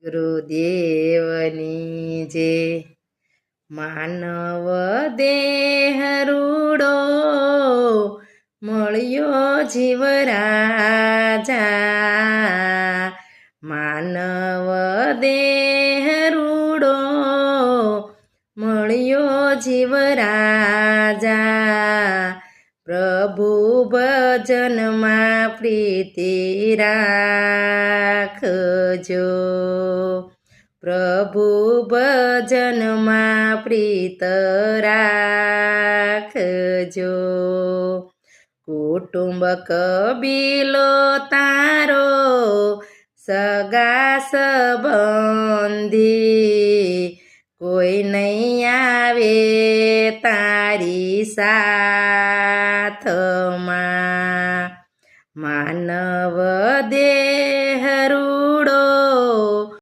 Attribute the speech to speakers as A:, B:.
A: ગુરુદેવની જે માનવ દેહ રૂડો મળ્યો જીવ રાજા માનવ દેહ રૂડો મળ્યો જીવ રાજા પ્રભુ ભજનમાં પ્રીતિ રાખજો પ્રભુ ભજનમાં પ્રીત રાખજો કુટુંબ કબીલો તારો સગા સંબંધી કોઈ નહીં આવે તારી સાથ